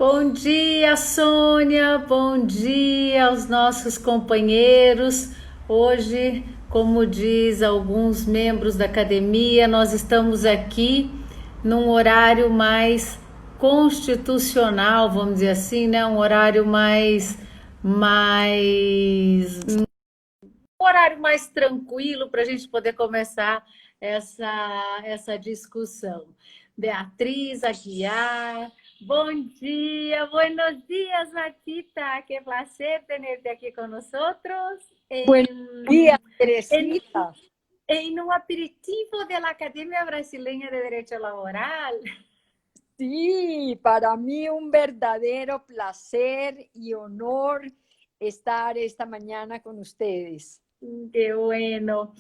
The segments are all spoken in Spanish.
Bom dia, Sônia. Bom dia aos nossos companheiros. Hoje, como diz alguns membros da academia, nós estamos aqui num horário mais constitucional, vamos dizer assim, né? Um horário mais tranquilo para a gente poder começar essa discussão. Beatriz Aguiar, bom dia, buenos días, Matita, qué placer tenerte aquí con nosotros Buenos días, en, Teresita. en un aperitivo de la Academia Brasileña de Derecho Laboral. Sí, para mí un verdadero placer y honor estar esta mañana con ustedes. Que bueno.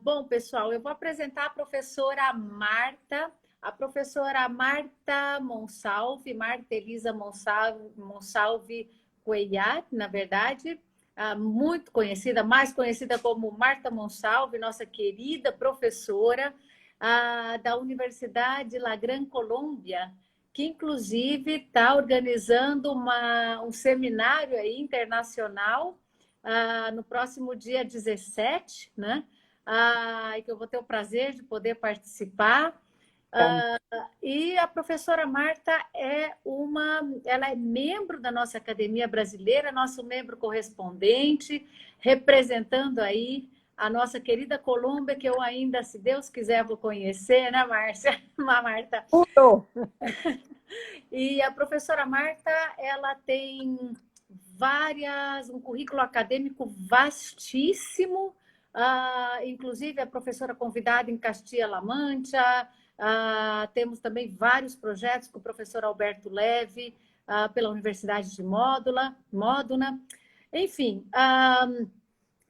Bom, pessoal, eu vou apresentar a professora Marta. A professora Marta Monsalve, Marta Elisa Monsalve Cuellar, na verdade, muito conhecida, mais conhecida como Marta Monsalve, nossa querida professora da Universidade La Gran Colômbia, que inclusive está organizando um seminário aí internacional no próximo dia 17, né? E que eu vou ter o prazer de poder participar. E a professora Marta ela é membro da nossa Academia Brasileira, nosso membro correspondente, representando aí a nossa querida Colômbia, que eu ainda, se Deus quiser, vou conhecer, né, Márcia? Marta. Uno. E a professora Marta, ela tem um currículo acadêmico vastíssimo, inclusive a professora convidada em Castilla-La Mancha, temos também vários projetos com o professor Alberto Leve, pela Universidade de Móduna. Enfim,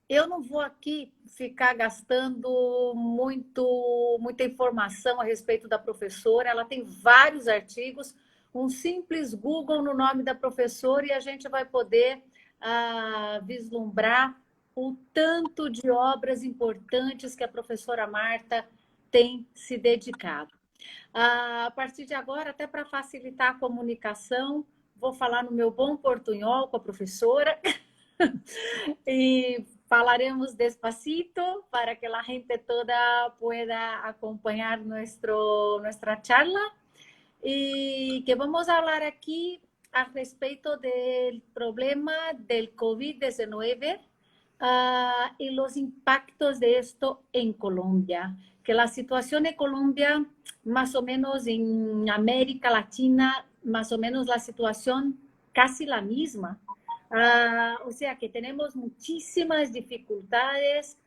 eu não vou aqui ficar gastando muita informação a respeito da professora, ela tem vários artigos, um simples Google no nome da professora e a gente vai poder vislumbrar o tanto de obras importantes que a professora Marta tem se dedicado. A partir de agora, até para facilitar a comunicação, vou falar no meu bom portunhol com a professora e falaremos despacito para que a gente toda pueda acompañar nuestra charla y que vamos a hablar aquí a respecto del problema del COVID-19 y los impactos de esto en Colombia. Que la situación en Colombia, más o menos en América Latina, más o menos la situación casi la misma. O sea que tenemos muchísimas dificultades,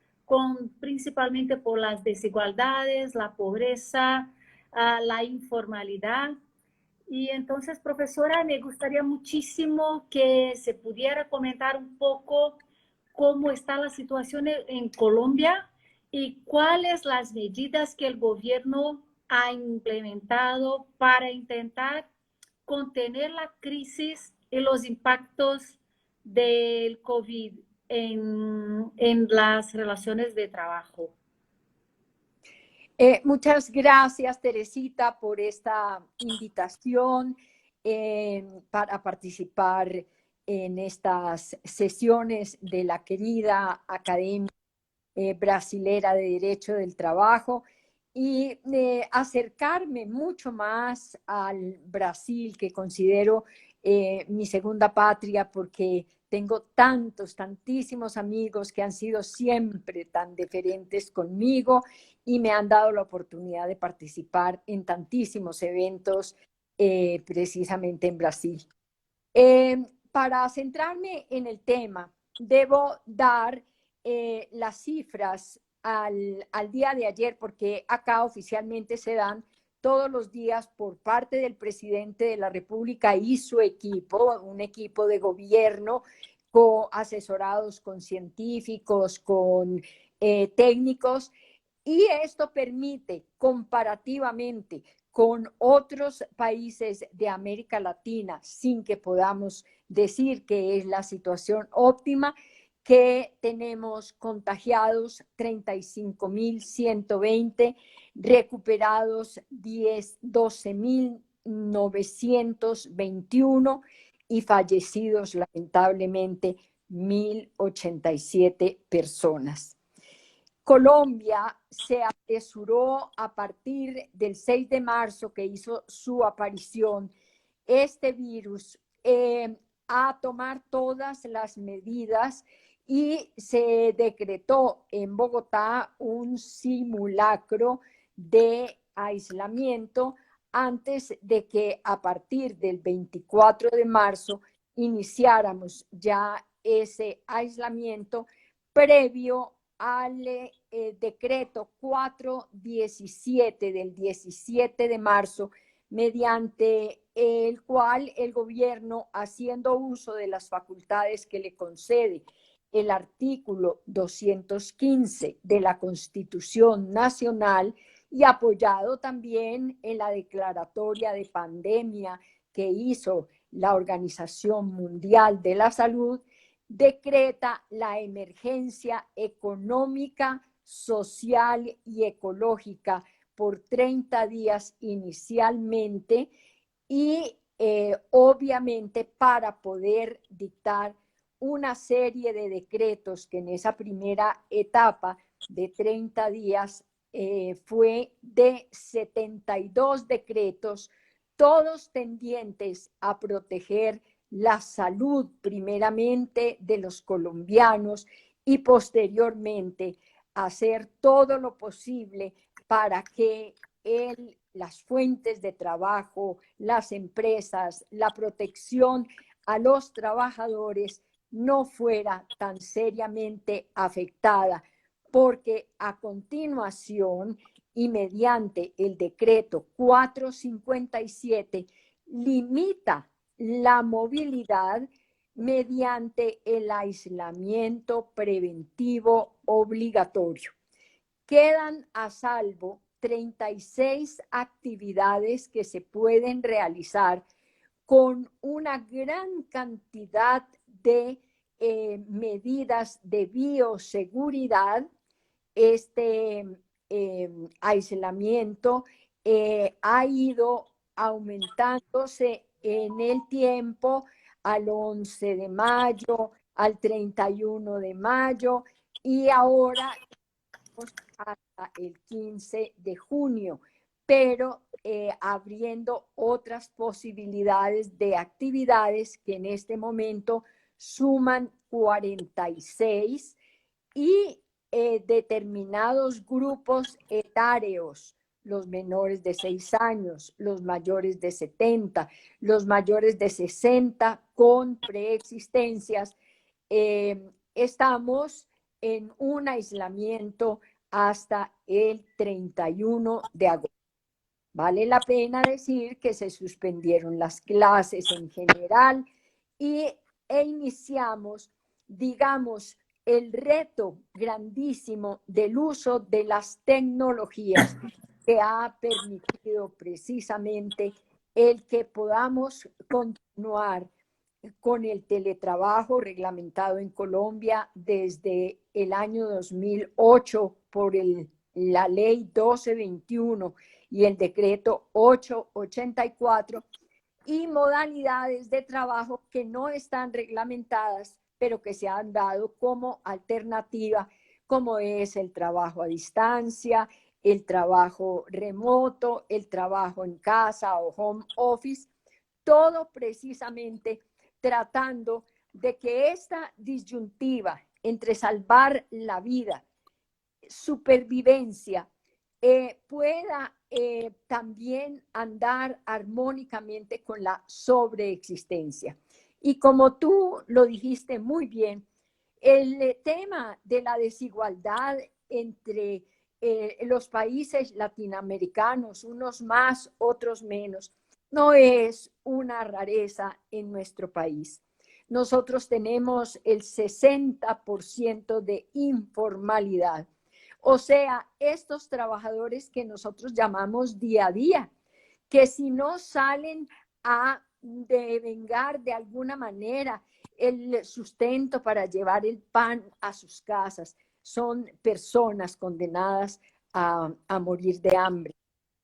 principalmente por las desigualdades, la pobreza, la informalidad. Y entonces, profesora, me gustaría muchísimo que se pudiera comentar un poco cómo está la situación en Colombia y cuáles las medidas que el gobierno ha implementado para intentar contener la crisis y los impactos del COVID en las relaciones de trabajo. Muchas gracias, Teresita, por esta invitación para participar en estas sesiones de la querida Academia Brasilera de Derecho del Trabajo y acercarme mucho más al Brasil, que considero mi segunda patria, porque tengo tantísimos amigos que han sido siempre tan deferentes conmigo y me han dado la oportunidad de participar en tantísimos eventos precisamente en Brasil. Para centrarme en el tema, debo dar las cifras al día de ayer, porque acá oficialmente se dan todos los días por parte del presidente de la República y su equipo, un equipo de gobierno asesorados con científicos, con técnicos, y esto permite comparativamente con otros países de América Latina, sin que podamos decir que es la situación óptima, que tenemos contagiados 35.120, recuperados 12.000 921 y fallecidos lamentablemente 1.087 personas. Colombia se apresuró a partir del 6 de marzo que hizo su aparición este virus a tomar todas las medidas y se decretó en Bogotá un simulacro de aislamiento antes de que a partir del 24 de marzo iniciáramos ya ese aislamiento previo al decreto 417 del 17 de marzo, mediante el cual el gobierno, haciendo uso de las facultades que le concede el artículo 215 de la Constitución Nacional y apoyado también en la declaratoria de pandemia que hizo la Organización Mundial de la Salud, decreta la emergencia económica, social y ecológica por 30 días inicialmente y obviamente para poder dictar una serie de decretos que en esa primera etapa de 30 días fue de 72 decretos, todos tendientes a proteger la salud primeramente de los colombianos y posteriormente hacer todo lo posible para que las fuentes de trabajo, las empresas, la protección a los trabajadores no fuera tan seriamente afectada, porque a continuación y mediante el decreto 457 limita la movilidad mediante el aislamiento preventivo obligatorio. Quedan a salvo 36 actividades que se pueden realizar con una gran cantidad de medidas de bioseguridad. Este aislamiento ha ido aumentándose en el tiempo al 11 de mayo, al 31 de mayo y ahora hasta el 15 de junio, pero abriendo otras posibilidades de actividades que en este momento suman 46 y determinados grupos etarios, los menores de 6 años, los mayores de 70, los mayores de 60 con preexistencias, estamos en un aislamiento hasta el 31 de agosto. Vale la pena decir que se suspendieron las clases en general e iniciamos, digamos, el reto grandísimo del uso de las tecnologías que ha permitido precisamente el que podamos continuar con el teletrabajo reglamentado en Colombia desde el año 2008 por la ley 1221 y el decreto 884 y modalidades de trabajo que no están reglamentadas, pero que se han dado como alternativa, como es el trabajo a distancia, el trabajo remoto, el trabajo en casa o home office, todo precisamente tratando de que esta disyuntiva entre salvar la vida, supervivencia, pueda también andar armónicamente con la sobreexistencia. Y como tú lo dijiste muy bien, el tema de la desigualdad entre los países latinoamericanos, unos más, otros menos, no es una rareza en nuestro país. Nosotros tenemos el 60% de informalidad. O sea, estos trabajadores que nosotros llamamos día a día, que si no salen a devengar de alguna manera el sustento para llevar el pan a sus casas, son personas condenadas a morir de hambre.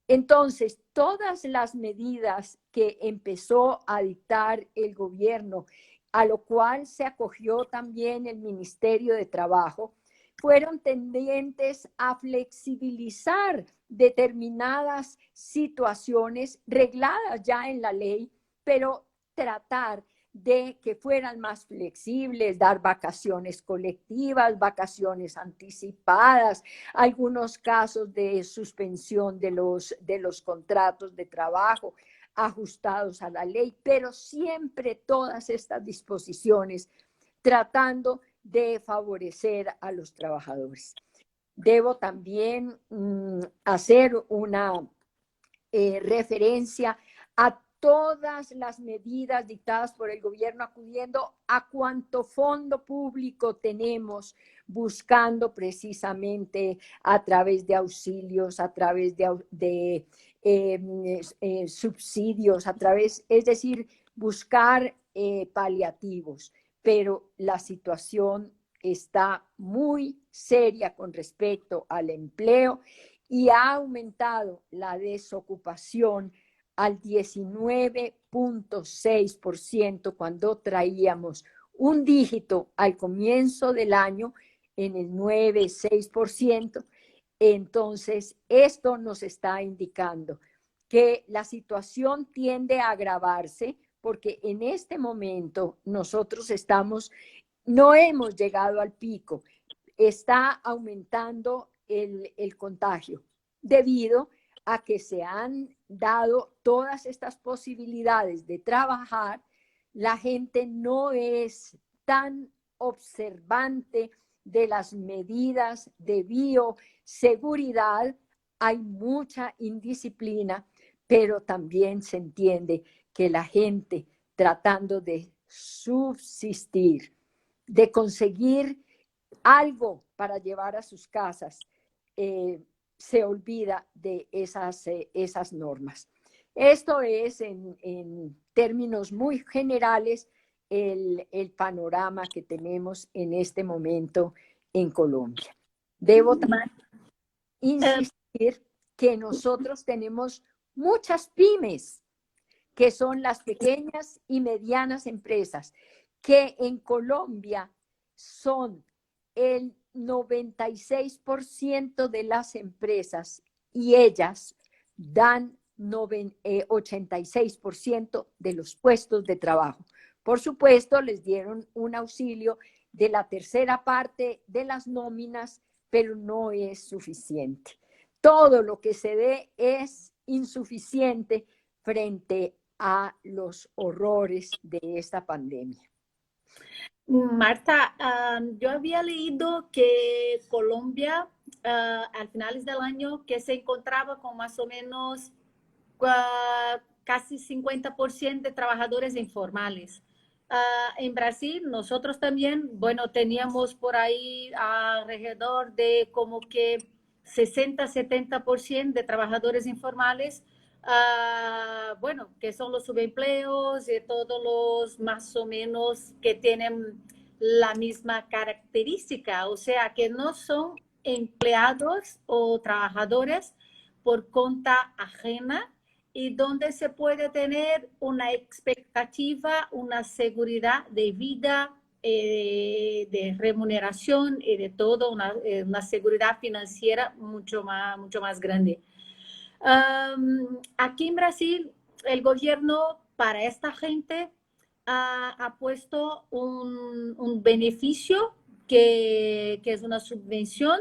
Entonces, todas las medidas que empezó a dictar el gobierno, a lo cual se acogió también el Ministerio de Trabajo, fueron tendientes a flexibilizar determinadas situaciones regladas ya en la ley, pero tratar de que fueran más flexibles, dar vacaciones colectivas, vacaciones anticipadas, algunos casos de suspensión de los contratos de trabajo ajustados a la ley, pero siempre todas estas disposiciones tratando de favorecer a los trabajadores. Debo también hacer una referencia a todas las medidas dictadas por el gobierno, acudiendo a cuánto fondo público tenemos, buscando precisamente a través de auxilios, a través de subsidios, a través, es decir, buscar paliativos. Pero la situación está muy seria con respecto al empleo y ha aumentado la desocupación al 19.6% cuando traíamos un dígito al comienzo del año en el 9,6%. Entonces, esto nos está indicando que la situación tiende a agravarse porque en este momento nosotros no hemos llegado al pico, está aumentando el contagio debido a que se han dado todas estas posibilidades de trabajar. La gente no es tan observante de las medidas de bioseguridad, hay mucha indisciplina, pero también se entiende que la gente tratando de subsistir, de conseguir algo para llevar a sus casas, se olvida de esas normas. Esto es en términos muy generales el panorama que tenemos en este momento en Colombia. Debo también insistir que nosotros tenemos muchas pymes, que son las pequeñas y medianas empresas, que en Colombia son el 96% de las empresas y ellas dan 86% de los puestos de trabajo. Por supuesto, les dieron un auxilio de la tercera parte de las nóminas, pero no es suficiente. Todo lo que se dé es insuficiente frente a los horrores de esta pandemia. Marta, yo había leído que Colombia al finales del año que se encontraba con más o menos casi 50% de trabajadores informales. En Brasil, nosotros también, bueno, teníamos por ahí alrededor de como que 60-70% de trabajadores informales, bueno, que son los subempleos y todos los más o menos que tienen la misma característica, o sea, que no son empleados o trabajadores por cuenta ajena y donde se puede tener una expectativa, una seguridad de vida, de remuneración y de todo, una seguridad financiera mucho más grande. Aquí en Brasil, el gobierno para esta gente ha puesto un beneficio que es una subvención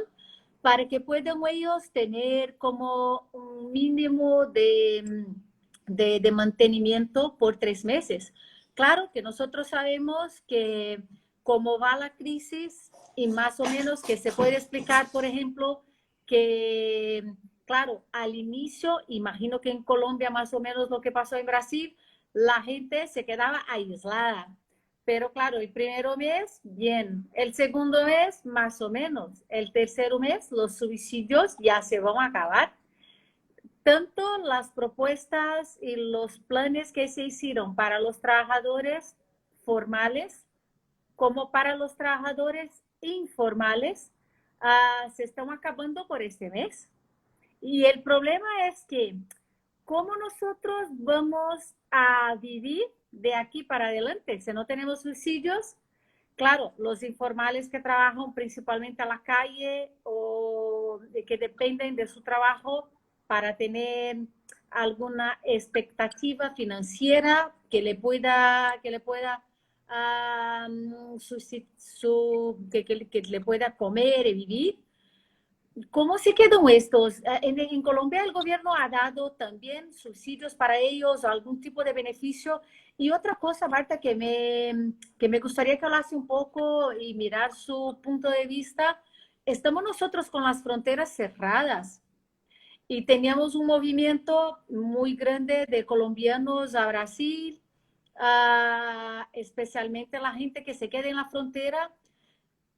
para que puedan ellos tener como un mínimo de mantenimiento por 3 meses. Claro que nosotros sabemos que cómo va la crisis y más o menos que se puede explicar, por ejemplo, que, claro, al inicio, imagino que en Colombia más o menos lo que pasó en Brasil, la gente se quedaba aislada. Pero claro, el primero mes, bien. El segundo mes, más o menos. El tercer mes, los subsidios ya se van a acabar. Tanto las propuestas y los planes que se hicieron para los trabajadores formales como para los trabajadores informales se están acabando por este mes. Y el problema es que, ¿cómo nosotros vamos a vivir de aquí para adelante? Si no tenemos subsidios, claro, los informales que trabajan principalmente a la calle o de que dependen de su trabajo para tener alguna expectativa financiera que le pueda que le pueda comer y vivir. ¿Cómo se quedan estos? En Colombia el gobierno ha dado también subsidios para ellos, algún tipo de beneficio. Y otra cosa, Marta, que me gustaría que hablase un poco y mirar su punto de vista. Estamos nosotros con las fronteras cerradas y teníamos un movimiento muy grande de colombianos a Brasil, especialmente la gente que se queda en la frontera.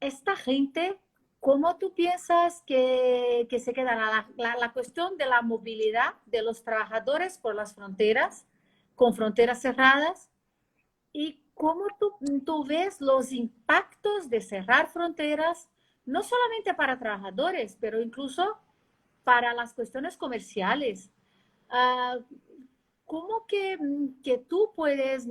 Esta gente, ¿cómo tú piensas que se quedará la cuestión de la movilidad de los trabajadores por las fronteras, con fronteras cerradas? ¿Y cómo tú ves los impactos de cerrar fronteras, no solamente para trabajadores, pero incluso para las cuestiones comerciales? Ah, ¿Cómo que tú puedes,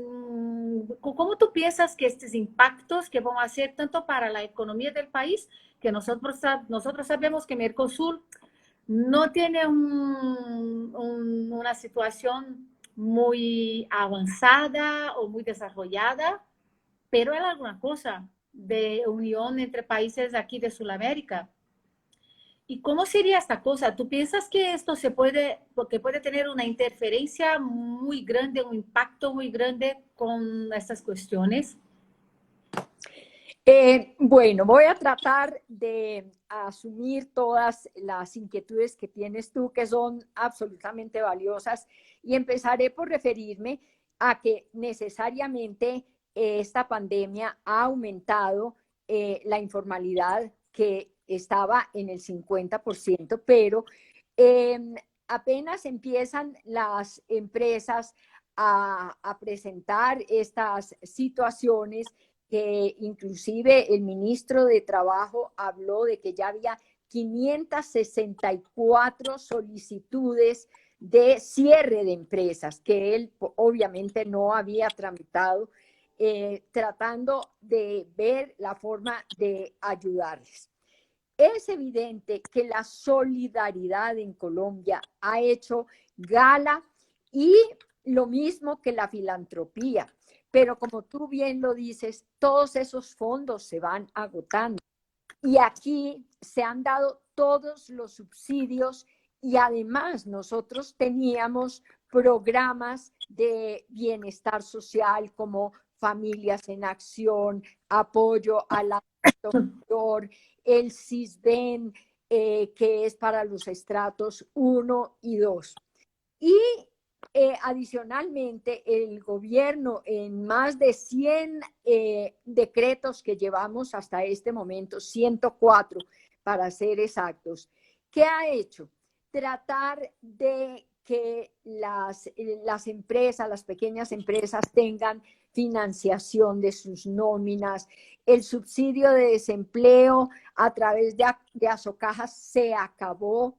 cómo tú piensas que estos impactos que van a hacer tanto para la economía del país, que nosotros sabemos que Mercosur no tiene una situación muy avanzada o muy desarrollada, pero hay alguna cosa de unión entre países aquí de Sudamérica? ¿Y cómo sería esta cosa? ¿Tú piensas que esto porque puede tener una interferencia muy grande, un impacto muy grande con estas cuestiones? Bueno, voy a tratar de asumir todas las inquietudes que tienes tú, que son absolutamente valiosas, y empezaré por referirme a que necesariamente esta pandemia ha aumentado la informalidad, que estaba en el 50%, pero eh, apenas empiezan las empresas a presentar estas situaciones, que inclusive el ministro de Trabajo habló de que ya había 564 solicitudes de cierre de empresas que él obviamente no había tramitado, tratando de ver la forma de ayudarles. Es evidente que la solidaridad en Colombia ha hecho gala, y lo mismo que la filantropía. Pero como tú bien lo dices, todos esos fondos se van agotando. Y aquí se han dado todos los subsidios, y además nosotros teníamos programas de bienestar social como Familias en Acción, apoyo al adulto mayor, el CISBEN, que es para los estratos 1 y 2. Y adicionalmente, el gobierno, en más de 100 decretos que llevamos hasta este momento, 104 para ser exactos, ¿qué ha hecho? Tratar de que las empresas, las pequeñas empresas, tengan financiación de sus nóminas. El subsidio de desempleo a través de Asocajas se acabó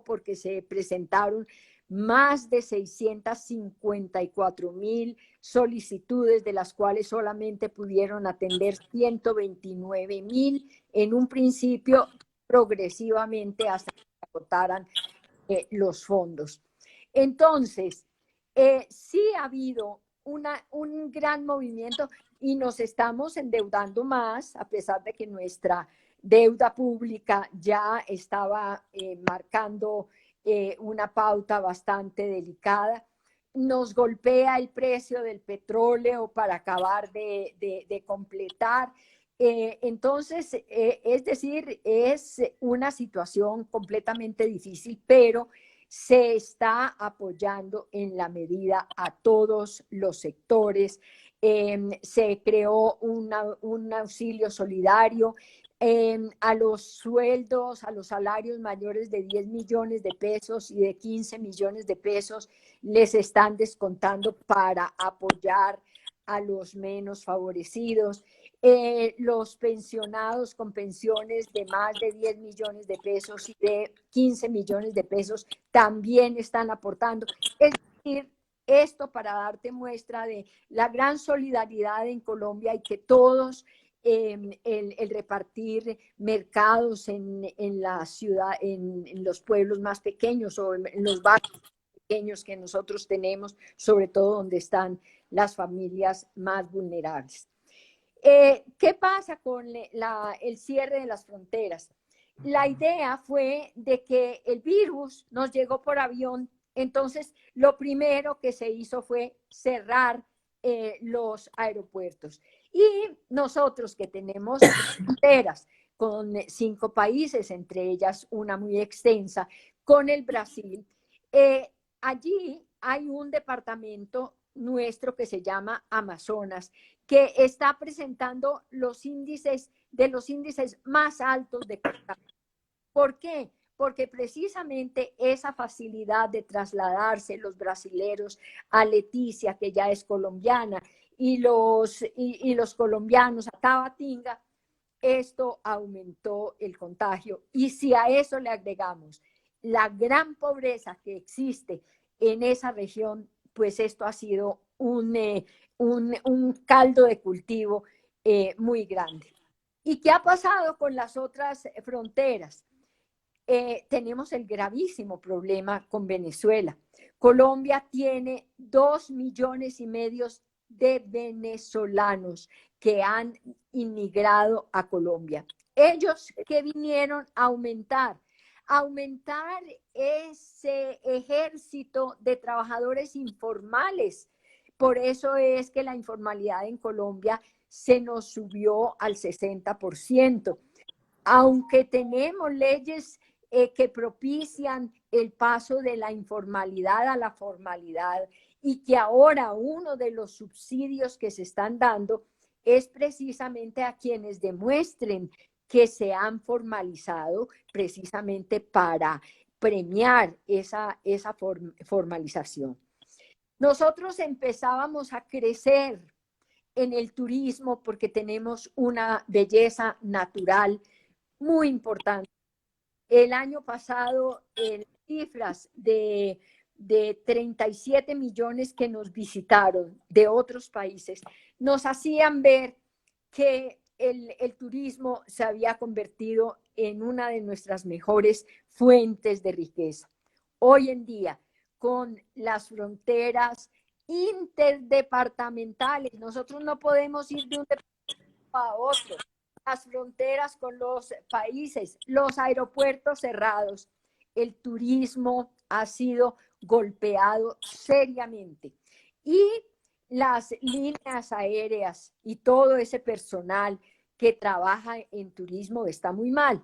porque se presentaron más de 654,000 solicitudes, de las cuales solamente pudieron atender 129,000 en un principio, progresivamente hasta que se agotaran los fondos. Entonces, sí ha habido un gran movimiento, y nos estamos endeudando más, a pesar de que nuestra deuda pública ya estaba marcando una pauta bastante delicada. Nos golpea el precio del petróleo para acabar de completar. Entonces, es decir, es una situación completamente difícil, pero se está apoyando en la medida a todos los sectores. Se creó un auxilio solidario a los sueldos, a los salarios mayores de 10 millones de pesos y de 15 millones de pesos, les están descontando para apoyar a los menos favorecidos. Los pensionados con pensiones de más de 10 millones de pesos y de 15 millones de pesos también están aportando. Es decir, esto para darte muestra de la gran solidaridad en Colombia y que todos, el repartir mercados en la ciudad, en los pueblos más pequeños o en los barrios pequeños que nosotros tenemos, sobre todo donde están las familias más vulnerables. ¿Qué pasa con el cierre de las fronteras? La idea fue de que el virus nos llegó por avión, entonces lo primero que se hizo fue cerrar los aeropuertos. Y nosotros que tenemos fronteras con 5 países, entre ellas una muy extensa, con el Brasil, allí hay un departamento nuestro que se llama Amazonas, que está presentando los índices más altos de contagio. ¿Por qué? Porque precisamente esa facilidad de trasladarse los brasileros a Leticia, que ya es colombiana, y los colombianos a Tabatinga, esto aumentó el contagio. Y si a eso le agregamos la gran pobreza que existe en esa región, pues esto ha sido un caldo de cultivo muy grande. ¿Y qué ha pasado con las otras fronteras? Tenemos el gravísimo problema con Venezuela. Colombia tiene 2,5 millones de venezolanos que han inmigrado a Colombia. Ellos que vinieron a aumentar ese ejército de trabajadores informales. Por eso es que la informalidad en Colombia se nos subió al 60%. Aunque tenemos leyes que propician el paso de la informalidad a la formalidad y que ahora uno de los subsidios que se están dando es precisamente a quienes demuestren que se han formalizado precisamente para premiar esa formalización. Nosotros empezábamos a crecer en el turismo porque tenemos una belleza natural muy importante. El año pasado, cifras de 37 millones que nos visitaron de otros países nos hacían ver que el turismo se había convertido en una de nuestras mejores fuentes de riqueza. Hoy en día, con las fronteras interdepartamentales, nosotros no podemos ir de un departamento a otro, las fronteras con los países, los aeropuertos cerrados, el turismo ha sido golpeado seriamente. Y las líneas aéreas y todo ese personal que trabaja en turismo está muy mal.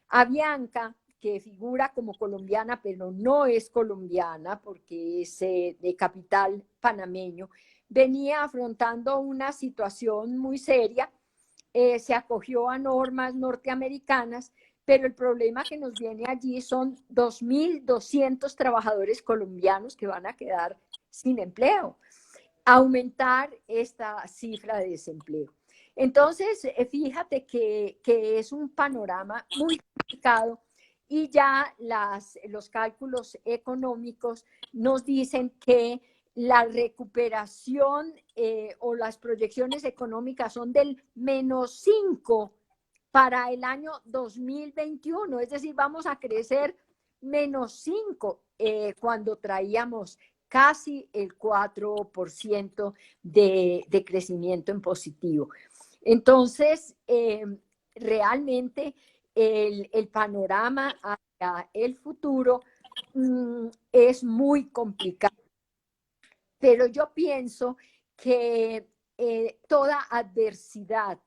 Avianca, que figura como colombiana, pero no es colombiana porque es de capital panameño, venía afrontando una situación muy seria. Se acogió a normas norteamericanas, pero el problema que nos viene allí son 2,200 trabajadores colombianos que van a quedar sin empleo. Aumentar esta cifra de desempleo. Entonces, fíjate que es un panorama muy complicado y ya los cálculos económicos nos dicen que la recuperación o las proyecciones económicas son del -5 para el año 2021, es decir, vamos a crecer -5 cuando traíamos casi el 4% de crecimiento en positivo. Entonces, realmente el panorama hacia el futuro es muy complicado. Pero yo pienso que toda adversidad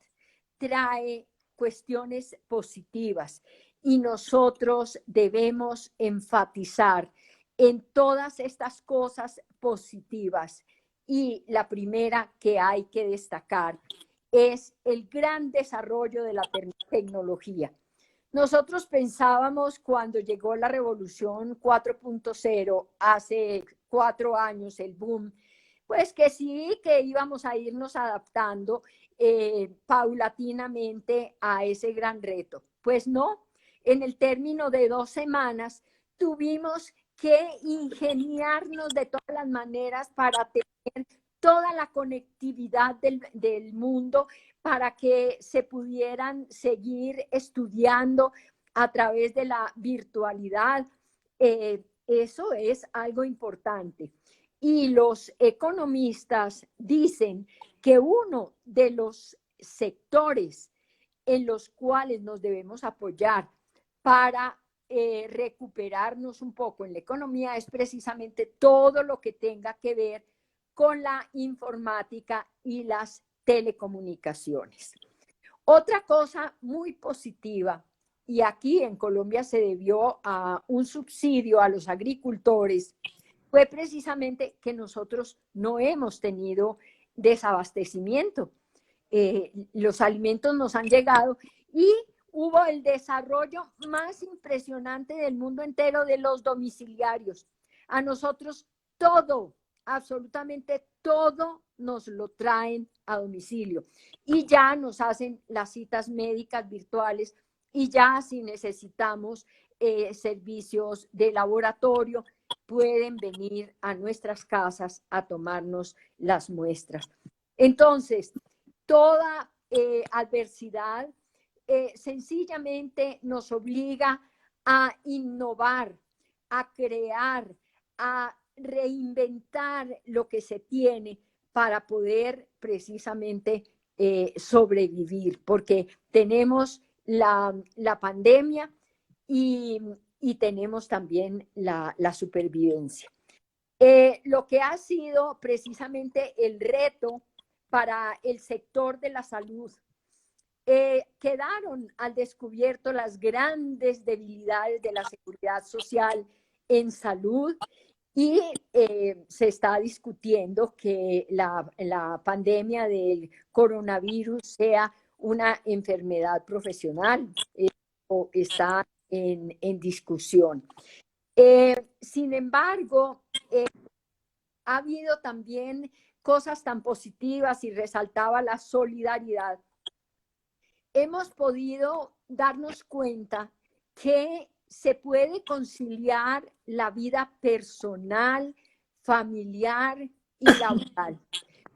trae cuestiones positivas y nosotros debemos enfatizar en todas estas cosas positivas. Y la primera que hay que destacar es el gran desarrollo de la tecnología. Nosotros pensábamos cuando llegó la revolución 4.0 hace 4 años, el boom, Pues que sí, que íbamos a irnos adaptando paulatinamente a ese gran reto. Pues no, en el término de 2 semanas tuvimos que ingeniarnos de todas las maneras para tener toda la conectividad del mundo para que se pudieran seguir estudiando a través de la virtualidad. Eso es algo importante. Y los economistas dicen que uno de los sectores en los cuales nos debemos apoyar para recuperarnos un poco en la economía es precisamente todo lo que tenga que ver con la informática y las telecomunicaciones. Otra cosa muy positiva, y aquí en Colombia se debió a un subsidio a los agricultores, fue precisamente que nosotros no hemos tenido desabastecimiento. Los alimentos nos han llegado y hubo el desarrollo más impresionante del mundo entero de los domiciliarios. A nosotros todo, absolutamente todo nos lo traen a domicilio y ya nos hacen las citas médicas virtuales y ya si necesitamos servicios de laboratorio, pueden venir a nuestras casas a tomarnos las muestras. Entonces, toda adversidad sencillamente nos obliga a innovar, a crear, a reinventar lo que se tiene para poder precisamente sobrevivir, porque tenemos la pandemia y tenemos también la supervivencia. Lo que ha sido precisamente el reto para el sector de la salud. Quedaron al descubierto las grandes debilidades de la seguridad social en salud y se está discutiendo que la pandemia del coronavirus sea una enfermedad profesional o está en discusión. Sin embargo, ha habido también cosas tan positivas y resaltaba la solidaridad. Hemos podido darnos cuenta que se puede conciliar la vida personal, familiar y laboral.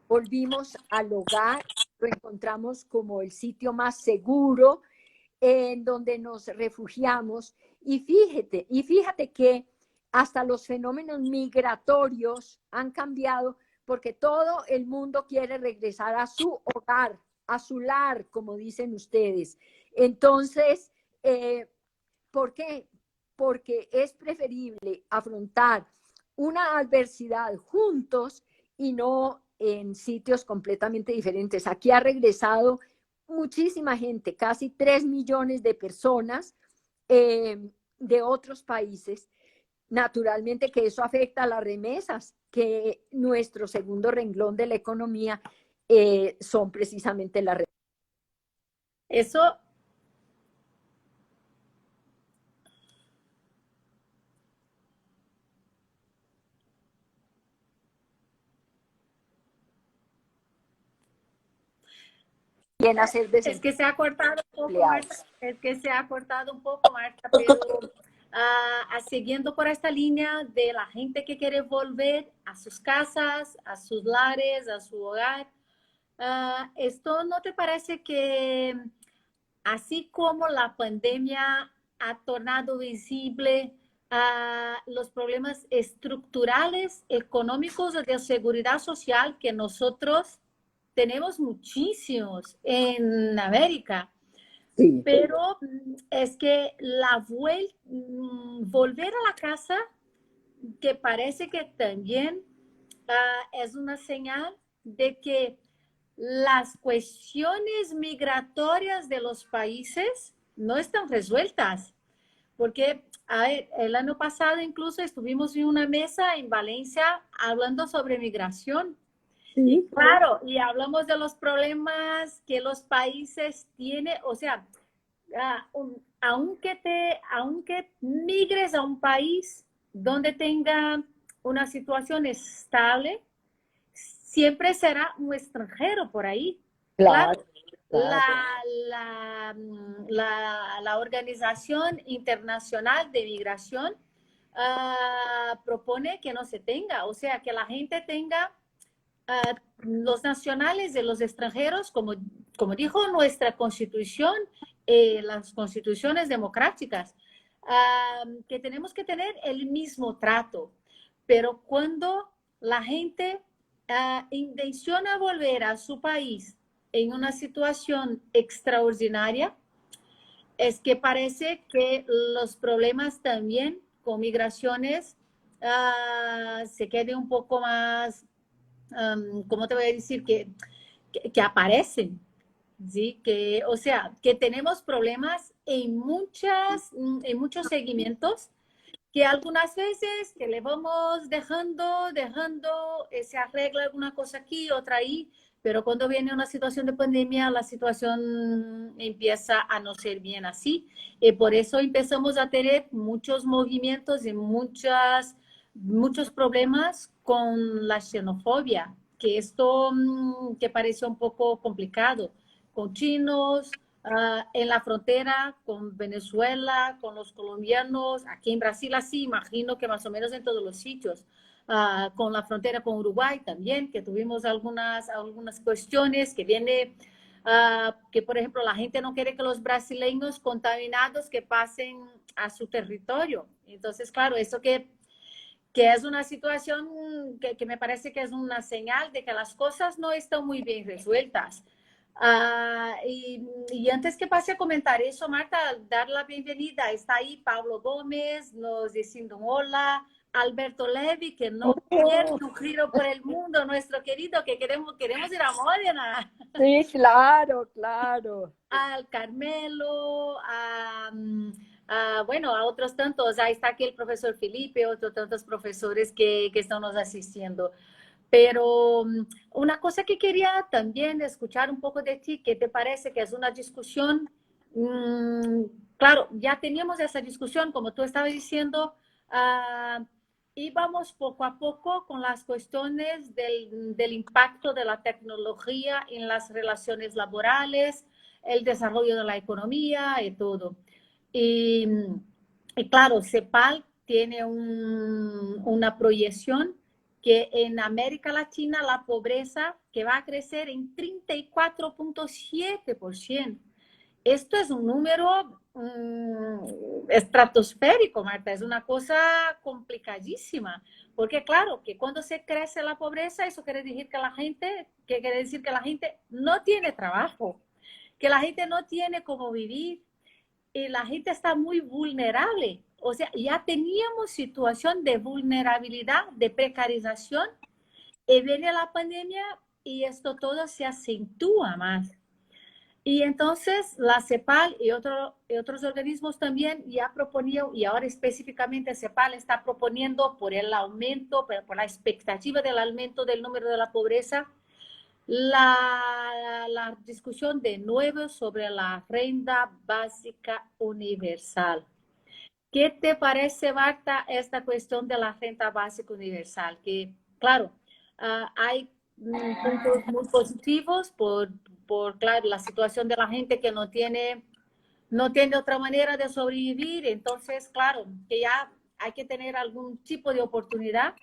Volvimos al hogar, lo encontramos como el sitio más seguro en donde nos refugiamos y fíjate que hasta los fenómenos migratorios han cambiado porque todo el mundo quiere regresar a su hogar, a su lar, como dicen ustedes. Entonces, ¿por qué? Porque es preferible afrontar una adversidad juntos y no en sitios completamente diferentes. Aquí ha regresado muchísima gente, casi 3 millones de personas de otros países. Naturalmente que eso afecta a las remesas, que nuestro segundo renglón de la economía son precisamente las remesas. Eso Bien hacer es que se ha cortado un poco, Marta, desempleados. es que se ha cortado un poco, Marta, pero siguiendo por esta línea de la gente que quiere volver a sus casas, a sus lares, a su hogar, ¿esto no te parece que así como la pandemia ha tornado visible los problemas estructurales, económicos de seguridad social que nosotros tenemos muchísimos en América? Sí. Pero es que volver a la casa, que parece que también es una señal de que las cuestiones migratorias de los países no están resueltas. Porque el año pasado incluso estuvimos en una mesa en Valencia hablando sobre migración. Y Sí. claro, y hablamos de los problemas que los países tienen, o sea, aunque migres a un país donde tenga una situación estable, siempre será un extranjero por ahí. Claro, Claro, claro. la Organización Internacional de Migración propone que no se tenga, o sea, que la gente tenga los nacionales de los extranjeros, como dijo nuestra constitución, las constituciones democráticas, que tenemos que tener el mismo trato. Pero cuando la gente intenciona volver a su país en una situación extraordinaria, es que parece que los problemas también con migraciones se queden un poco más, ¿cómo te voy a decir? Que aparecen, ¿sí? Que, o sea, que tenemos problemas en muchos segmentos que algunas veces que le vamos dejando, se arregla alguna cosa aquí, otra ahí, pero cuando viene una situación de pandemia, la situación empieza a no ser bien así. Y por eso empezamos a tener muchos movimientos y muchos problemas con la xenofobia, que esto que parece un poco complicado, con chinos, en la frontera con Venezuela, con los colombianos, aquí en Brasil así, imagino que más o menos en todos los sitios, con la frontera con Uruguay también, que tuvimos algunas cuestiones que viene, que por ejemplo la gente no quiere que los brasileños contaminados que pasen a su territorio. Entonces, claro, eso que es una situación que me parece que es una señal de que las cosas no están muy bien resueltas. Y antes que pase a comentar eso, Marta, dar la bienvenida. Está ahí Pablo Gómez, nos diciendo hola. Alberto Levi, que no pierde Oh, un giro por el mundo, nuestro querido, que queremos ir a Módena. sí, claro, claro. Al Carmelo, bueno, a otros tantos. Ahí está aquí el profesor Felipe, otros tantos profesores que están nos asistiendo. Pero una cosa que quería también escuchar un poco de ti, ¿qué te parece que es una discusión? Mm, claro, ya teníamos esa discusión, como tú estabas diciendo, y vamos poco a poco con las cuestiones del impacto de la tecnología en las relaciones laborales, el desarrollo de la economía y todo. Y, y claro, CEPAL tiene una proyección que en América Latina la pobreza que va a crecer en 34.7%. Esto es un número estratosférico, Marta, es una cosa complicadísima, porque claro, que cuando se crece la pobreza, eso quiere decir que la gente no tiene trabajo, que la gente no tiene cómo vivir, y la gente está muy vulnerable. O sea, ya teníamos situación de vulnerabilidad, de precarización, y viene la pandemia y esto todo se acentúa más. Y entonces la CEPAL y otros organismos también ya proponían, y ahora específicamente CEPAL está proponiendo por el aumento, por la expectativa del aumento del número de la pobreza, la discusión de nuevo sobre la renta básica universal. ¿Qué te parece, Marta, esta cuestión de la renta básica universal? Que, claro, hay puntos muy positivos claro, la situación de la gente que no tiene otra manera de sobrevivir. Entonces, claro, que ya hay que tener algún tipo de oportunidad.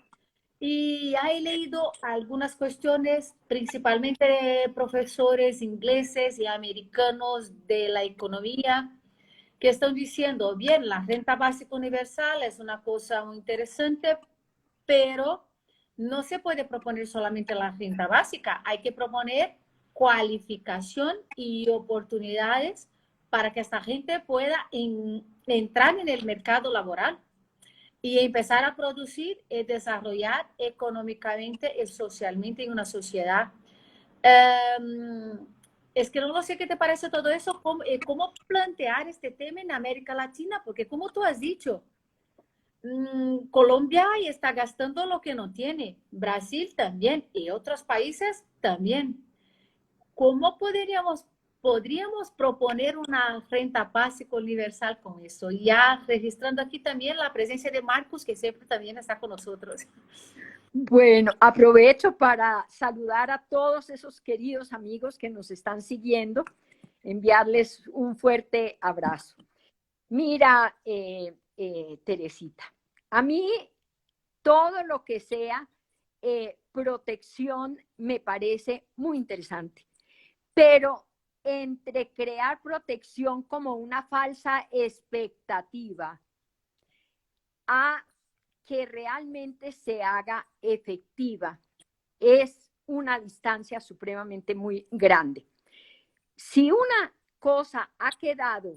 Y he leído algunas cuestiones, principalmente de profesores ingleses y americanos de la economía, que están diciendo, bien, la renta básica universal es una cosa muy interesante, pero no se puede proponer solamente la renta básica, hay que proponer cualificación y oportunidades para que esta gente pueda entrar en el mercado laboral y empezar a producir y desarrollar económicamente y socialmente en una sociedad. Es que no sé qué te parece todo eso, cómo plantear este tema en América Latina, porque como tú has dicho, Colombia está gastando lo que no tiene, Brasil también y otros países también. ¿Cómo podríamos proponer una renta básica universal con eso? Ya registrando aquí también la presencia de Marcos, que siempre también está con nosotros. Bueno, aprovecho para saludar a todos esos queridos amigos que nos están siguiendo, enviarles un fuerte abrazo. Mira, Teresita, a mí todo lo que sea protección me parece muy interesante, pero entre crear protección como una falsa expectativa a que realmente se haga efectiva, es una distancia supremamente muy grande. Si una cosa ha quedado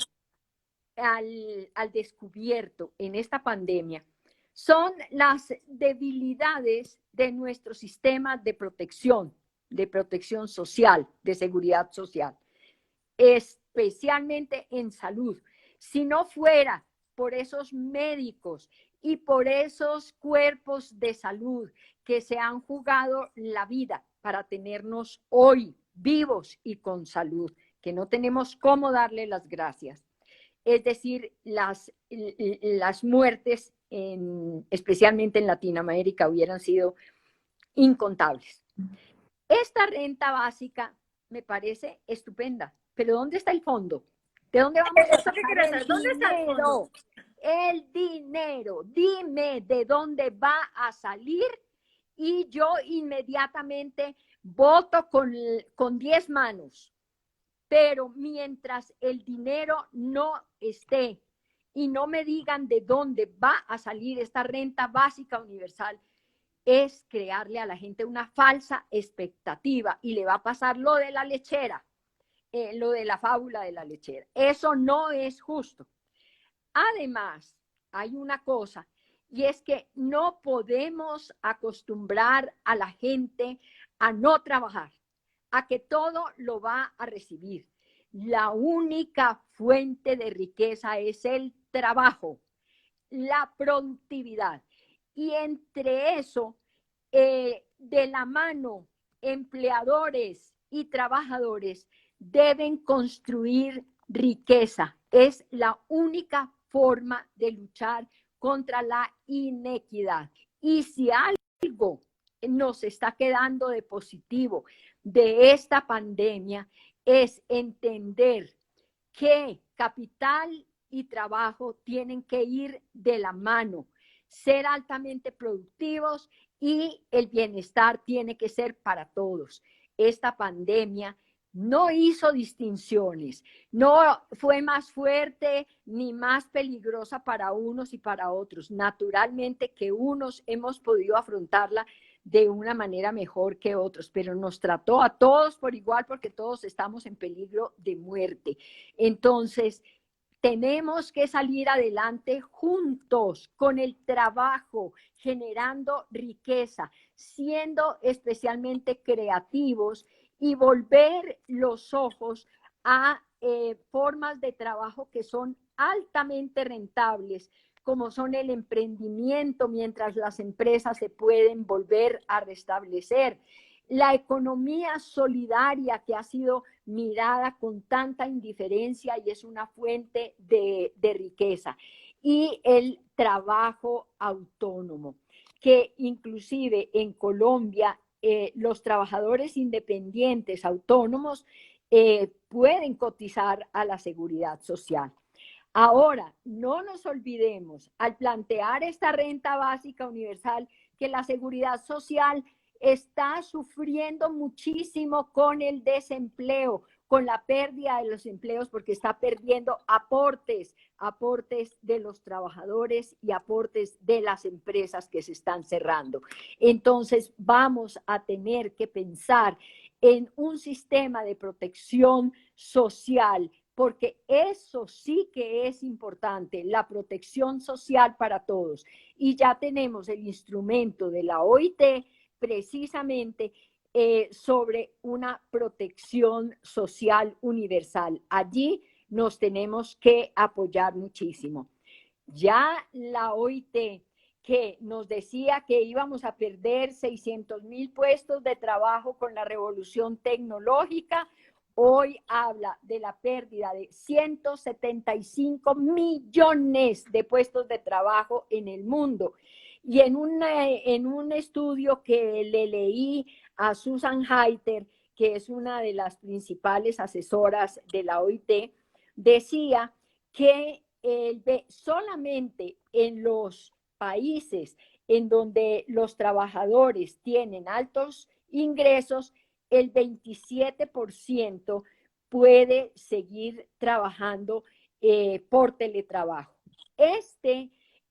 al descubierto en esta pandemia, son las debilidades de nuestro sistema de protección social, de seguridad social, especialmente en salud. Si no fuera por esos médicos y por esos cuerpos de salud que se han jugado la vida para tenernos hoy vivos y con salud, que no tenemos cómo darle las gracias. Es decir, las muertes, especialmente en Latinoamérica, hubieran sido incontables. Esta renta básica me parece estupenda, pero ¿dónde está el fondo? ¿De dónde vamos a sacar el dinero? El dinero. Dime de dónde va a salir y yo inmediatamente voto con 10 manos. Pero mientras el dinero no esté y no me digan de dónde va a salir esta renta básica universal, es crearle a la gente una falsa expectativa y le va a pasar lo de la lechera, lo de la fábula de la lechera. Eso no es justo. Además, hay una cosa, y es que no podemos acostumbrar a la gente a no trabajar, a que todo lo va a recibir. La única fuente de riqueza es el trabajo, la productividad. Y entre eso, de la mano, empleadores y trabajadores deben construir riqueza. Es la única forma de luchar contra la inequidad. Y si algo nos está quedando de positivo de esta pandemia, es entender que capital y trabajo tienen que ir de la mano, ser altamente productivos y el bienestar tiene que ser para todos. Esta pandemia no hizo distinciones, no fue más fuerte ni más peligrosa para unos y para otros. Naturalmente que unos hemos podido afrontarla de una manera mejor que otros, pero nos trató a todos por igual porque todos estamos en peligro de muerte. Entonces, tenemos que salir adelante juntos con el trabajo, generando riqueza, siendo especialmente creativos y volver los ojos a formas de trabajo que son altamente rentables, como son el emprendimiento, mientras las empresas se pueden volver a restablecer. La economía solidaria que ha sido mirada con tanta indiferencia y es una fuente de riqueza. Y el trabajo autónomo, que inclusive en Colombia los trabajadores independientes autónomos pueden cotizar a la seguridad social. Ahora, no nos olvidemos, al plantear esta renta básica universal, que la seguridad social está sufriendo muchísimo con el desempleo, con la pérdida de los empleos, porque está perdiendo aportes de los trabajadores y aportes de las empresas que se están cerrando. Entonces, vamos a tener que pensar en un sistema de protección social, porque eso sí que es importante, la protección social para todos. Y ya tenemos el instrumento de la OIT precisamente sobre una protección social universal. Allí nos tenemos que apoyar muchísimo. Ya la OIT, que nos decía que íbamos a perder 600,000 puestos de trabajo con la revolución tecnológica, hoy habla de la pérdida de 175 millones de puestos de trabajo en el mundo. Y en un estudio que le leí a Susan Heiter, que es una de las principales asesoras de la OIT, decía que solamente en los países en donde los trabajadores tienen altos ingresos, el 27% puede seguir trabajando por teletrabajo. Este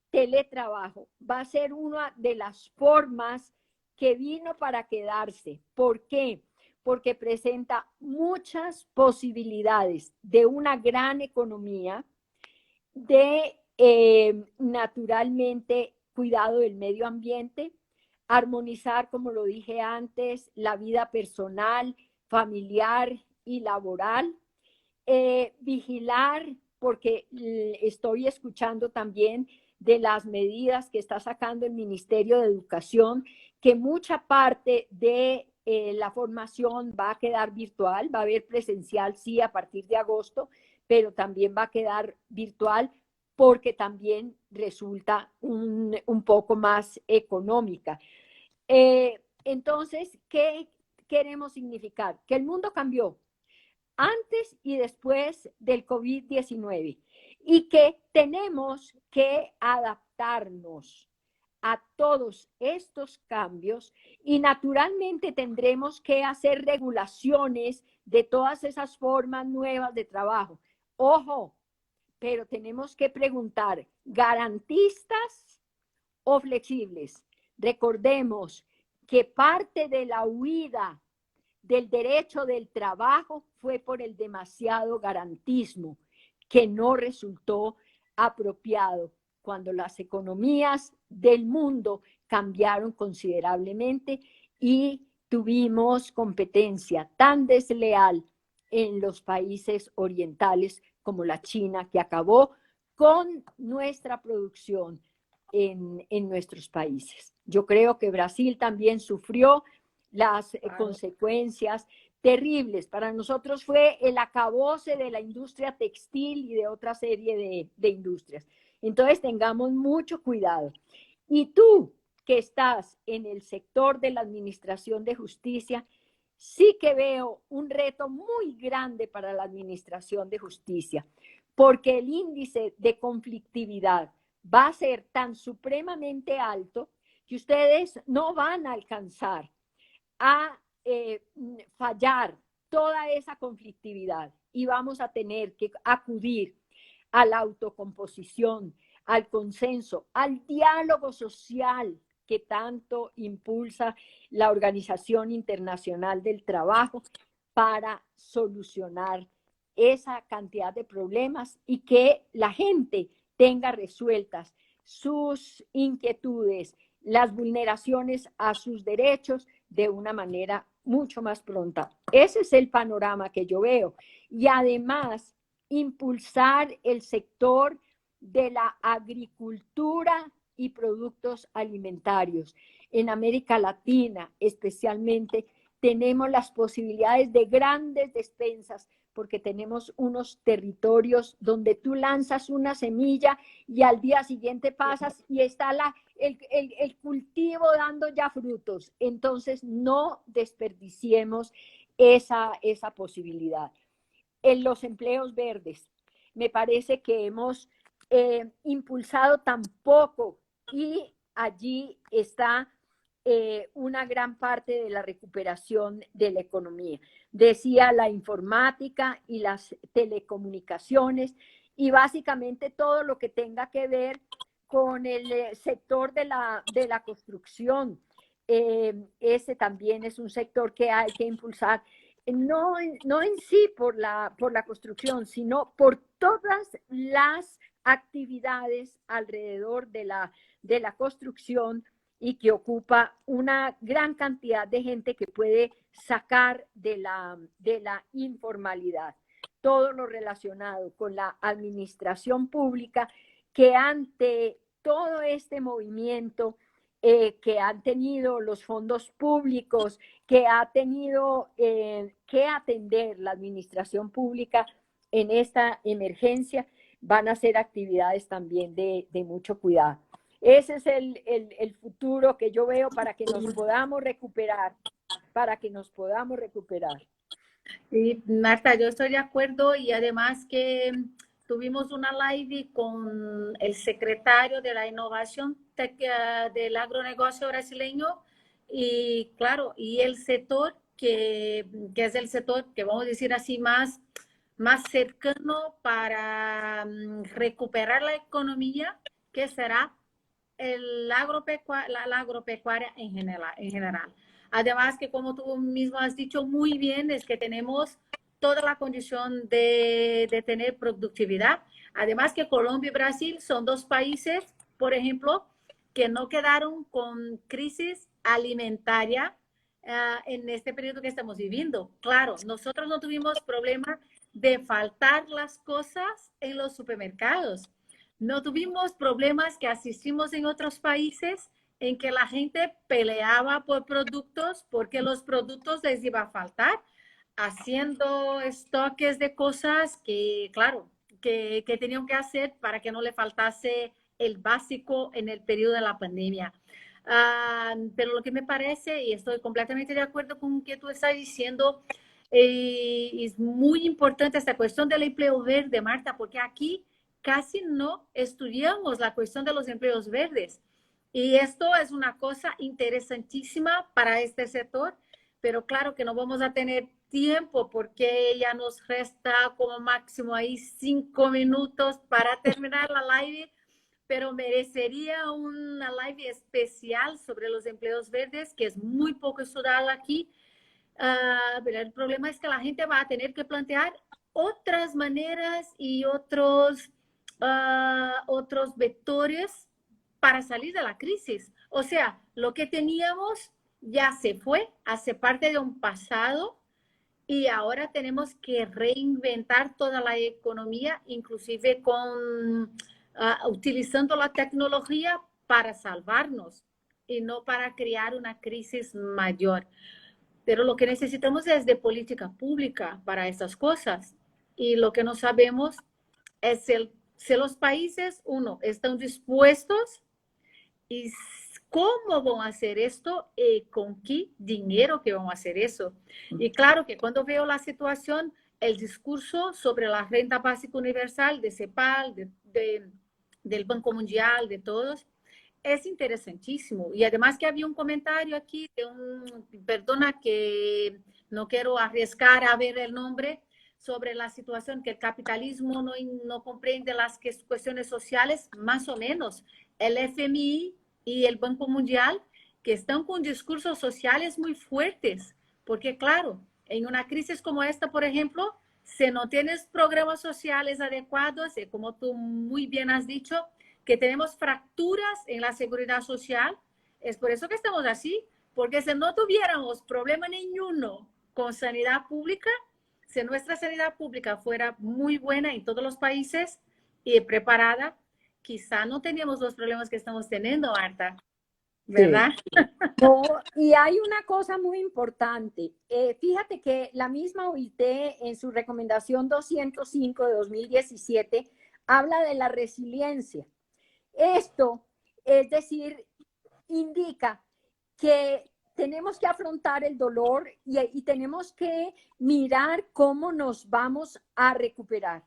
teletrabajo va a ser una de las formas que vino para quedarse. ¿Por qué? Porque presenta muchas posibilidades de una gran economía, de naturalmente cuidado del medio ambiente, armonizar, como lo dije antes, la vida personal, familiar y laboral, vigilar, porque estoy escuchando también de las medidas que está sacando el Ministerio de Educación, que mucha parte de la formación va a quedar virtual, va a haber presencial, sí, a partir de agosto, pero también va a quedar virtual porque también resulta un poco más económica. Entonces, ¿qué queremos significar? Que el mundo cambió antes y después del COVID-19 y que tenemos que adaptarnos a todos estos cambios y naturalmente tendremos que hacer regulaciones de todas esas formas nuevas de trabajo. Ojo, pero tenemos que preguntar, ¿garantistas o flexibles? Recordemos que parte de la huida del derecho del trabajo fue por el demasiado garantismo, que no resultó apropiado cuando las economías del mundo cambiaron considerablemente y tuvimos competencia tan desleal en los países orientales como la China, que acabó con nuestra producción en nuestros países. Yo creo que Brasil también sufrió las consecuencias terribles. Para nosotros fue el acabose de la industria textil y de otra serie de industrias. Entonces tengamos mucho cuidado. Y tú, que estás en el sector de la administración de justicia, sí que veo un reto muy grande para la administración de justicia, porque el índice de conflictividad va a ser tan supremamente alto que ustedes no van a alcanzar a fallar toda esa conflictividad y vamos a tener que acudir a la autocomposición, al consenso, al diálogo social que tanto impulsa la Organización Internacional del Trabajo para solucionar esa cantidad de problemas y que la gente tenga resueltas sus inquietudes, las vulneraciones a sus derechos de una manera mucho más pronta. Ese es el panorama que yo veo. Y además, impulsar el sector de la agricultura y productos alimentarios. En América Latina, especialmente, tenemos las posibilidades de grandes despensas porque tenemos unos territorios donde tú lanzas una semilla y al día siguiente pasas y está el cultivo dando ya frutos. Entonces, no desperdiciemos esa posibilidad. En los empleos verdes, me parece que hemos impulsado tan poco y allí está una gran parte de la recuperación de la economía. Decía la informática y las telecomunicaciones y básicamente todo lo que tenga que ver con el sector de la construcción. Ese también es un sector que hay que impulsar, no en sí por la construcción, sino por todas las actividades alrededor de la construcción y que ocupa una gran cantidad de gente que puede sacar de la informalidad. Todo lo relacionado con la administración pública, que ante todo este movimiento que han tenido los fondos públicos, que ha tenido que atender la administración pública en esta emergencia, van a ser actividades también de mucho cuidado. Ese es el futuro que yo veo para que nos podamos recuperar, para que nos podamos recuperar. Sí, Marta, yo estoy de acuerdo y además que tuvimos una live con el secretario de la innovación del agronegocio brasileño y claro, y el sector que es el sector que vamos a decir así más cercano para recuperar la economía, que será la agropecuaria en general. Además que como tú mismo has dicho muy bien, es que tenemos toda la condición de tener productividad. Además que Colombia y Brasil son dos países, por ejemplo, que no quedaron con crisis alimentaria en este periodo que estamos viviendo. Claro, nosotros no tuvimos problema de faltar las cosas en los supermercados. No tuvimos problemas que asistimos en otros países en que la gente peleaba por productos porque los productos les iba a faltar, haciendo estoques de cosas que, claro, que tenían que hacer para que no le faltase el básico en el periodo de la pandemia. Pero lo que me parece, y estoy completamente de acuerdo con lo que tú estás diciendo, es muy importante esta cuestión del empleo verde, Marta, porque aquí casi no estudiamos la cuestión de los empleos verdes. Y esto es una cosa interesantísima para este sector, pero claro que no vamos a tener tiempo porque ya nos resta como máximo ahí 5 minutos para terminar la live, pero merecería una live especial sobre los empleos verdes, que es muy poco estudiado aquí. Pero el problema es que la gente va a tener que plantear otras maneras y otros vectores para salir de la crisis. O sea, lo que teníamos ya se fue, hace parte de un pasado y ahora tenemos que reinventar toda la economía, inclusive utilizando la tecnología para salvarnos y no para crear una crisis mayor. Pero lo que necesitamos es de política pública para estas cosas. Y lo que no sabemos es si los países, uno, están dispuestos y cómo van a hacer esto y con qué dinero que van a hacer eso. Y claro que cuando veo la situación, el discurso sobre la renta básica universal de CEPAL, del Banco Mundial, de todos, es interesantísimo. Y además que había un comentario aquí de perdona que no quiero arriesgar a ver el nombre, sobre la situación que el capitalismo no comprende las cuestiones sociales, más o menos. El FMI y el Banco Mundial, que están con discursos sociales muy fuertes, porque claro, en una crisis como esta, por ejemplo, si no tienes programas sociales adecuados, y como tú muy bien has dicho, que tenemos fracturas en la seguridad social, es por eso que estamos así, porque si no tuviéramos problema ninguno con sanidad pública, si nuestra sanidad pública fuera muy buena en todos los países y preparada, quizá no teníamos los problemas que estamos teniendo, Marta, ¿verdad? Sí. No, y hay una cosa muy importante. Fíjate que la misma OIT en su recomendación 205 de 2017 habla de la resiliencia. Esto, es decir, indica que tenemos que afrontar el dolor y tenemos que mirar cómo nos vamos a recuperar.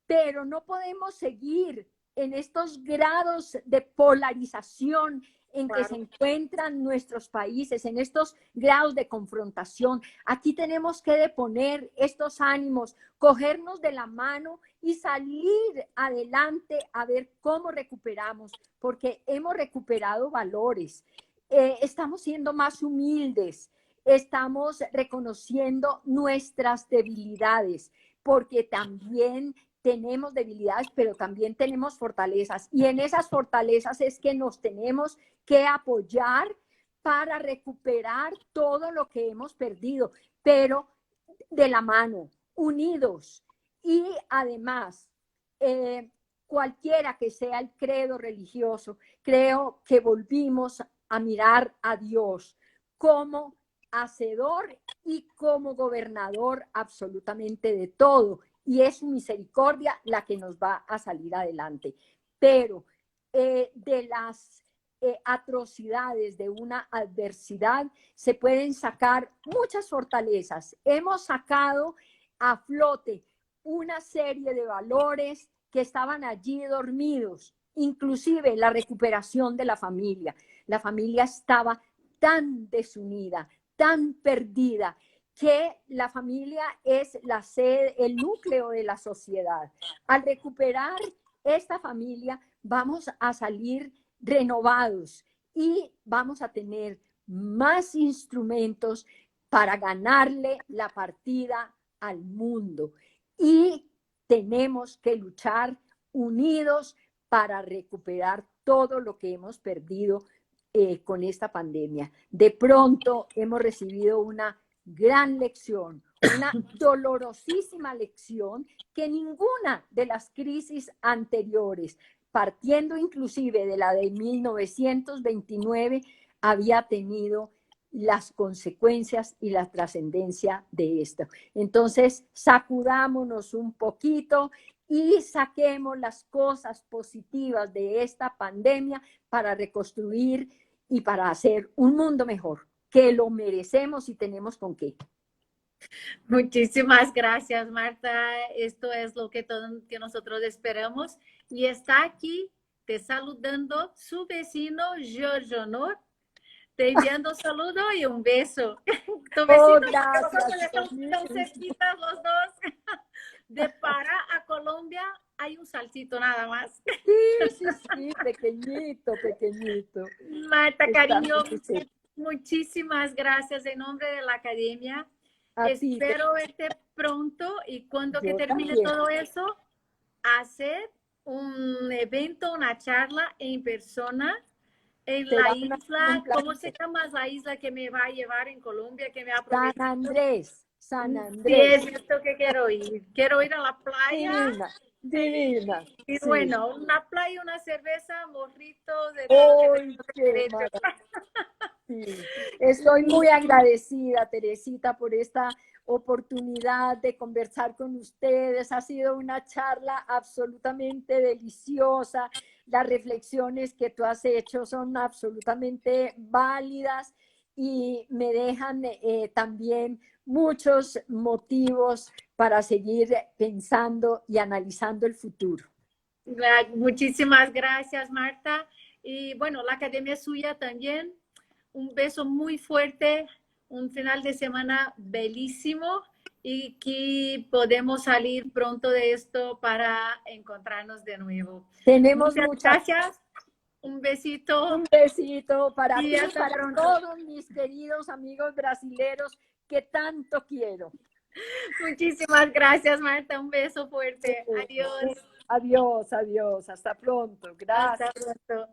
Pero no podemos seguir en estos grados de polarización en que se encuentran nuestros países, en estos grados de confrontación. Aquí tenemos que deponer estos ánimos, cogernos de la mano y salir adelante a ver cómo recuperamos, porque hemos recuperado valores, estamos siendo más humildes, estamos reconociendo nuestras debilidades, porque también tenemos debilidades, pero también tenemos fortalezas. Y en esas fortalezas es que nos tenemos que apoyar para recuperar todo lo que hemos perdido, pero de la mano, unidos. Y además, cualquiera que sea el credo religioso, creo que volvimos a mirar a Dios como hacedor y como gobernador absolutamente de todo. Y es su misericordia la que nos va a salir adelante. Pero de las atrocidades de una adversidad se pueden sacar muchas fortalezas. Hemos sacado a flote una serie de valores que estaban allí dormidos, inclusive la recuperación de la familia. La familia estaba tan desunida, tan perdida, que la familia es la sede, el núcleo de la sociedad. Al recuperar esta familia, vamos a salir renovados y vamos a tener más instrumentos para ganarle la partida al mundo. Y tenemos que luchar unidos para recuperar todo lo que hemos perdido con esta pandemia. De pronto hemos recibido una gran lección, una dolorosísima lección que ninguna de las crisis anteriores, partiendo inclusive de la de 1929, había tenido las consecuencias y la trascendencia de esto. Entonces, sacudámonos un poquito y saquemos las cosas positivas de esta pandemia para reconstruir y para hacer un mundo mejor, que lo merecemos y tenemos con qué. Muchísimas gracias, Marta. Esto es lo que, que nosotros esperamos. Y está aquí te saludando su vecino Jorge Honor, te enviando saludo y un beso. Tu vecino, gracias. Están cerquitas los dos. De Pará a Colombia hay un saltito nada más. Sí, pequeñito, pequeñito. Marta, cariño, muchísimas gracias en nombre de la academia. Espero verte pronto y cuando que termine todo eso, hacer un evento, una charla en persona en la isla. ¿Cómo se llama la isla que me va a llevar en Colombia? Que me ha prometido? San Andrés. San Andrés. Sí, es esto que quiero ir. Quiero ir a la playa. Divina. Y sí. Bueno, una playa, una cerveza, morritos. ¡Ay, qué sí. Estoy muy agradecida, Teresita, por esta oportunidad de conversar con ustedes. Ha sido una charla absolutamente deliciosa. Las reflexiones que tú has hecho son absolutamente válidas y me dejan también muchos motivos para seguir pensando y analizando el futuro. Muchísimas gracias, Marta. Y bueno, la academia es suya también. Un beso muy fuerte, un final de semana bellísimo y que podemos salir pronto de esto para encontrarnos de nuevo. Tenemos muchas gracias. Un besito. Un besito para y ti y para todos mis queridos amigos brasileros que tanto quiero. Muchísimas gracias, Marta. Un beso fuerte. Adiós. Adiós, adiós. Hasta pronto. Gracias. Hasta pronto.